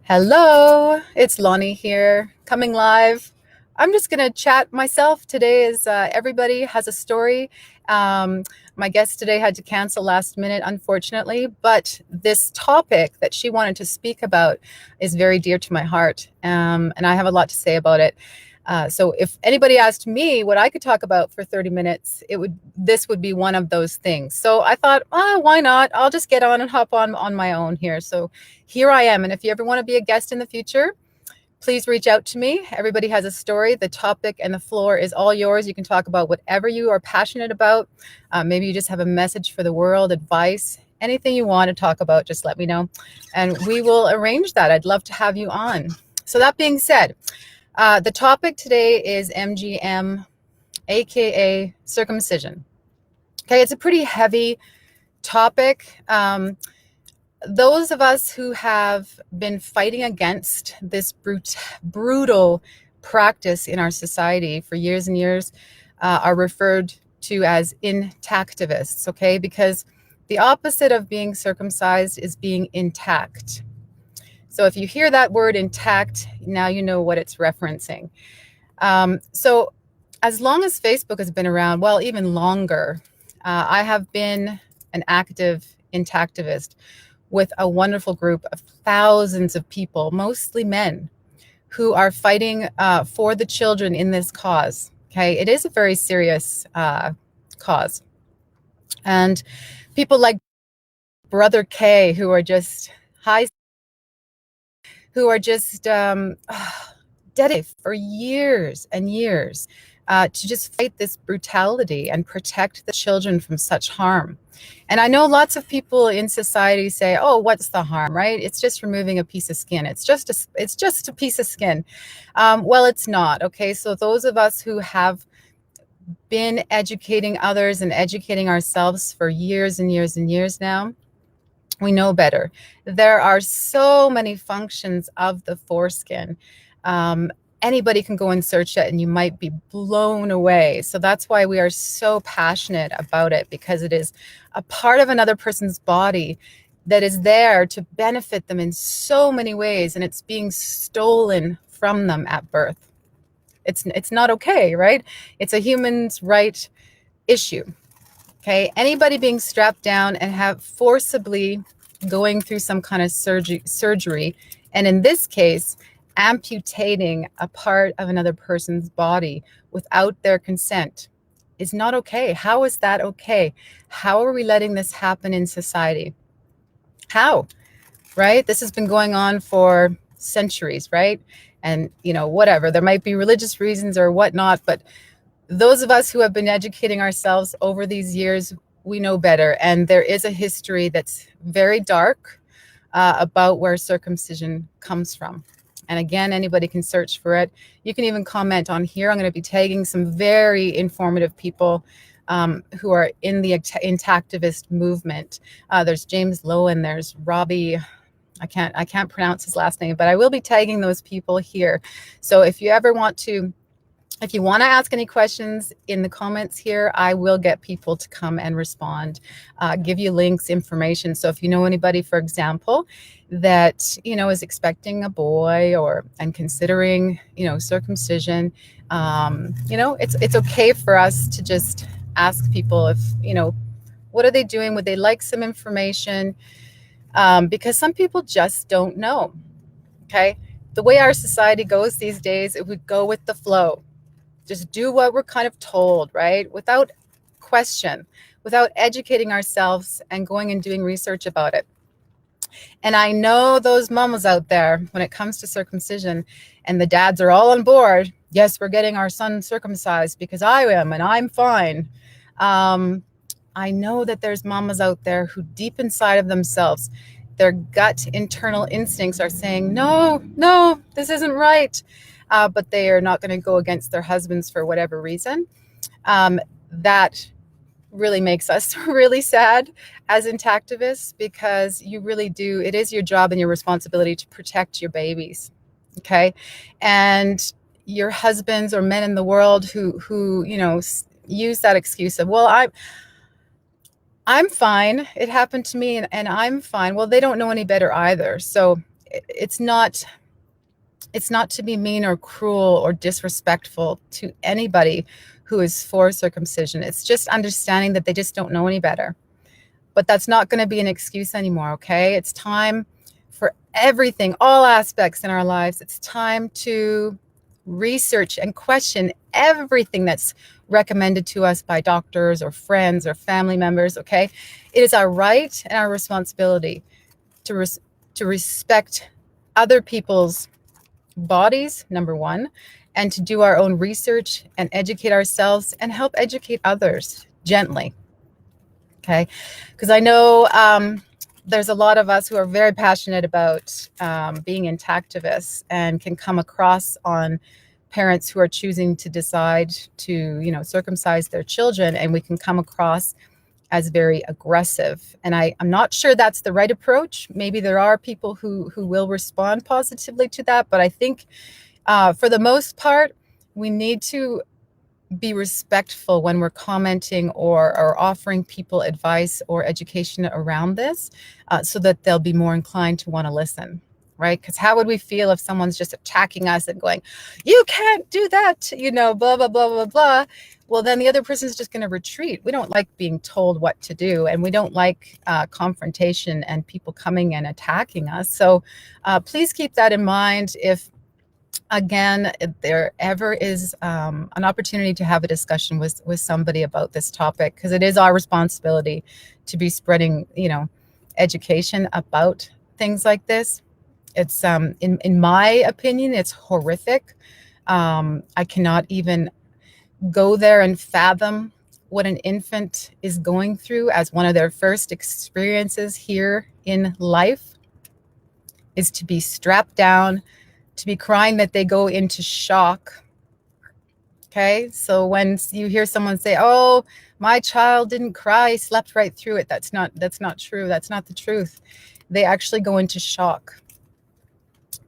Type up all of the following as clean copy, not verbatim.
Hello, it's Lonnie here, coming live. I'm just going to chat myself today as everybody has a story. Um, my guest today had to cancel last minute, unfortunately, but this topic that she wanted to speak about is very dear to my heart, and I have a lot to say about it. So if anybody asked me what I could talk about for 30 minutes, this would be one of those things. So I thought, why not? I'll just get on and hop on my own here. So here I am. And if you ever want to be a guest in the future, please reach out to me. Everybody has a story. The topic and the floor is all yours. You can talk about whatever you are passionate about. Maybe you just have a message for the world, advice, anything you want to talk about, just let me know. And we will arrange that. I'd love to have you on. So that being said, the topic today is MGM, aka circumcision. Okay, it's a pretty heavy topic. Those of us who have been fighting against this brutal practice in our society for years and years are referred to as intactivists, okay? Because the opposite of being circumcised is being intact. So if you hear that word intact, now you know what it's referencing. So as long as Facebook has been around, well, even longer, I have been an active intactivist with a wonderful group of thousands of people, mostly men, who are fighting for the children in this cause. Okay, it is a very serious cause. And people like Brother K, who are just dedicated for years and years to just fight this brutality and protect the children from such harm. And I know lots of people in society say, "Oh, what's the harm, right? It's just removing a piece of skin. It's just a piece of skin." Well, it's not. Okay, so those of us who have been educating others and educating ourselves for years and years and years now, we know better. There are so many functions of the foreskin. Anybody can go and search it and you might be blown away. So that's why we are so passionate about it, because it is a part of another person's body that is there to benefit them in so many ways, and it's being stolen from them at birth. It's not okay, right? It's a human's right issue. Okay, anybody being strapped down and have forcibly going through some kind of surgery, and in this case, amputating a part of another person's body without their consent is not okay. How is that okay? How are we letting this happen in society? How? Right? This has been going on for centuries, right? And, whatever, there might be religious reasons or whatnot, but those of us who have been educating ourselves over these years, we know better. And there is a history that's very dark about where circumcision comes from. And again, anybody can search for it. You can even comment on here. I'm going to be tagging some very informative people who are in the intactivist movement. There's James Lowen, there's Robbie. I can't pronounce his last name, but I will be tagging those people here. So if you want to ask any questions in the comments here, I will get people to come and respond, give you links, information. So if you know anybody, for example, that, is expecting a boy and considering, circumcision, it's okay for us to just ask people if, what are they doing? Would they like some information? Because some people just don't know, okay? The way our society goes these days, it would go with the flow. Just do what we're kind of told, right? Without question, without educating ourselves and going and doing research about it. And I know those mamas out there, when it comes to circumcision, and the dads are all on board. Yes, we're getting our son circumcised because I am, and I'm fine. I know that there's mamas out there who deep inside of themselves, their gut internal instincts are saying, no, this isn't right. But they are not going to go against their husbands for whatever reason. That really makes us really sad as intactivists, because you really do. It is your job and your responsibility to protect your babies. Okay. And your husbands or men in the world who use that excuse of, well, I'm fine. It happened to me and I'm fine. Well, they don't know any better either. So it's not to be mean or cruel or disrespectful to anybody who is for circumcision. It's just understanding that they just don't know any better. But that's not going to be an excuse anymore, okay? It's time for everything, all aspects in our lives. It's time to research and question everything that's recommended to us by doctors or friends or family members, okay? It is our right and our responsibility to respect other people's bodies, number one, and to do our own research and educate ourselves and help educate others gently. Okay, because I know there's a lot of us who are very passionate about being intactivists and can come across on parents who are choosing to decide to, circumcise their children, and we can come across as very aggressive. And I'm not sure that's the right approach. Maybe there are people who will respond positively to that, but I think for the most part, we need to be respectful when we're commenting or offering people advice or education around this, so that they'll be more inclined to want to listen, right? Because how would we feel if someone's just attacking us and going, you can't do that, blah, blah, blah, blah, blah. Well, then the other person's just going to retreat. We don't like being told what to do, and we don't like confrontation and people coming and attacking us. So please keep that in mind. Again, if there ever is an opportunity to have a discussion with somebody about this topic, because it is our responsibility to be spreading, education about things like this. It's in my opinion, it's horrific. I cannot even go there and fathom what an infant is going through as one of their first experiences here in life, is to be strapped down, to be crying that they go into shock. Okay, so when you hear someone say, oh, my child didn't cry, slept right through it, that's not true. That's not the truth. They actually go into shock,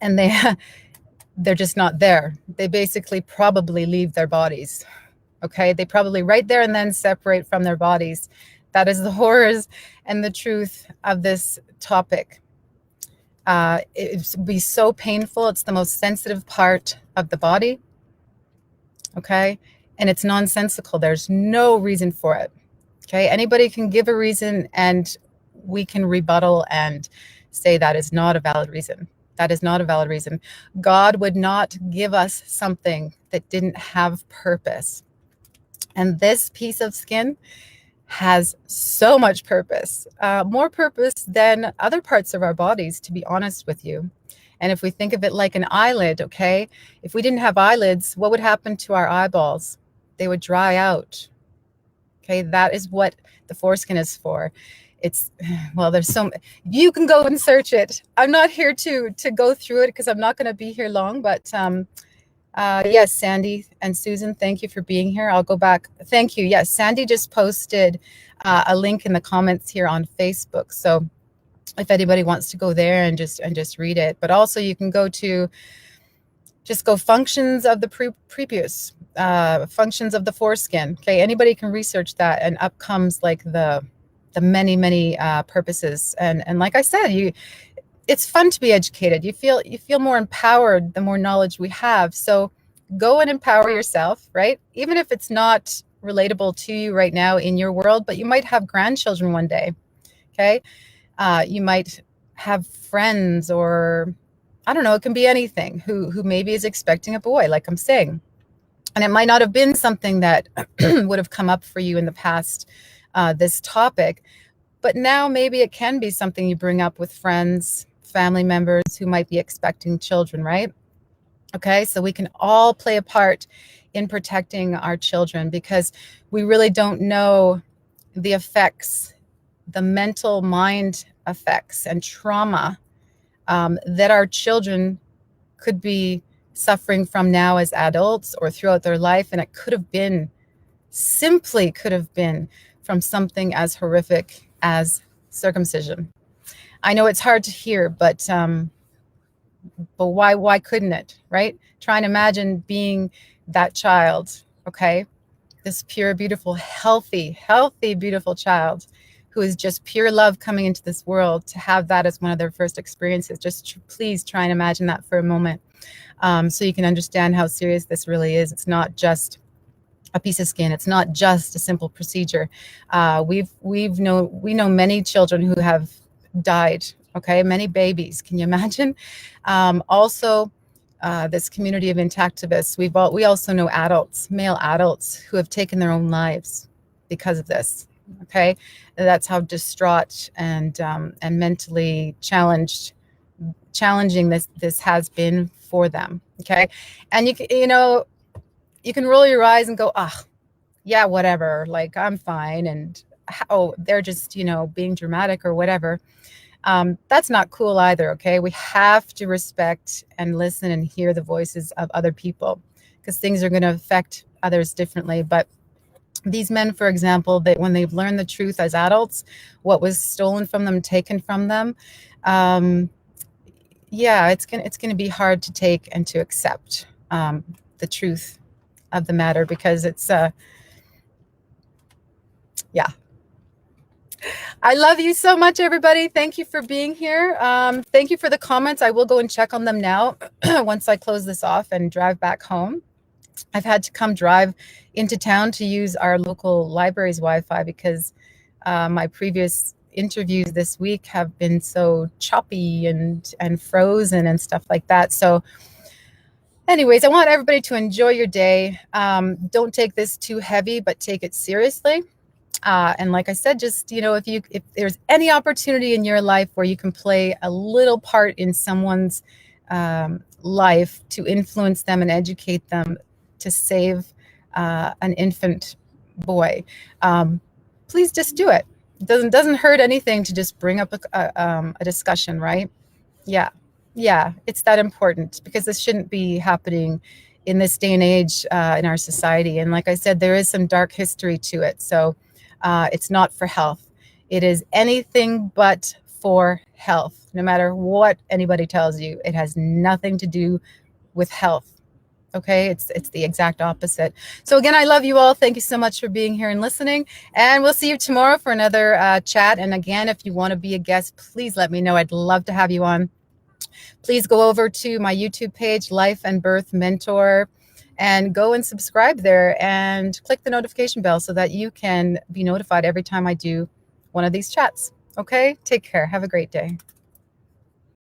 and they're just not there. They basically probably leave their bodies. Okay, they probably right there and then separate from their bodies. That is the horrors and the truth of this topic. It would be so painful. It's the most sensitive part of the body. Okay. And it's nonsensical. There's no reason for it. Okay. Anybody can give a reason, and we can rebuttal and say that is not a valid reason. That is not a valid reason. God would not give us something that didn't have purpose. And this piece of skin has so much purpose, more purpose than other parts of our bodies, to be honest with you. And if we think of it like an eyelid, okay, if we didn't have eyelids, what would happen to our eyeballs? They would dry out. Okay, that is what the foreskin is for. There's you can go and search it. I'm not here to go through it because I'm not going to be here long, but yes, Sandy and Susan, thank you for being here. I'll go back. Thank you. Yes, Sandy just posted a link in the comments here on Facebook. So if anybody wants to go there and just read it, but also you can go functions of the prepuce, functions of the foreskin. Okay, anybody can research that, and up comes like the many purposes. And like I said, it's fun to be educated. You feel more empowered the more knowledge we have. So go and empower yourself, right? Even if it's not relatable to you right now in your world, but you might have grandchildren one day. Okay. You might have friends, or I don't know, it can be anything, who maybe is expecting a boy, like I'm saying. And it might not have been something that would have come up for you in the past, this topic, but now maybe it can be something you bring up with friends, family members who might be expecting children, right? Okay, so we can all play a part in protecting our children, because we really don't know the effects, the mental mind effects and trauma that our children could be suffering from now as adults or throughout their life. And it could have been from something as horrific as circumcision. I know it's hard to hear, but why couldn't it, right? Try and imagine being that child, okay? This pure, beautiful, healthy, beautiful child who is just pure love coming into this world, to have that as one of their first experiences. Just please try and imagine that for a moment, so you can understand how serious this really is. It's not just a piece of skin. It's not just a simple procedure. We know many children who have died. Okay, many babies. Can you imagine? Also, this community of intactivists. We also know adults, male adults, who have taken their own lives because of this. Okay, and that's how distraught and mentally challenging this has been for them. Okay, and you can roll your eyes and go, ah, yeah, whatever. Like, I'm fine, and oh, they're just being dramatic or whatever. That's not cool either. Okay, we have to respect and listen and hear the voices of other people, because things are going to affect others differently. But these men, for example, that when they've learned the truth as adults, what was stolen from them, taken from them, yeah, it's gonna be hard to take and to accept the truth of the matter, because it's yeah. I love you so much, everybody. Thank you for being here. Thank you for the comments. I will go and check on them now once I close this off and drive back home. I've had to come drive into town to use our local library's Wi-Fi, because my previous interviews this week have been so choppy and frozen and stuff like that. So anyways, I want everybody to enjoy your day. Don't take this too heavy, but take it seriously. And like I said, just, if there's any opportunity in your life where you can play a little part in someone's life to influence them and educate them to save an infant boy, please just do it. It doesn't hurt anything to just bring up a discussion, right? Yeah, it's that important, because this shouldn't be happening in this day and age in our society. And like I said, there is some dark history to it. So it's not for health. It is anything but for health. No matter what anybody tells you, it has nothing to do with health. Okay, it's the exact opposite. So again, I love you all. Thank you so much for being here and listening. And we'll see you tomorrow for another chat. And again, if you want to be a guest, please let me know. I'd love to have you on. Please go over to my YouTube page, Life and Birth Mentor, and go and subscribe there and click the notification bell so that you can be notified every time I do one of these chats. Okay, take care. Have a great day.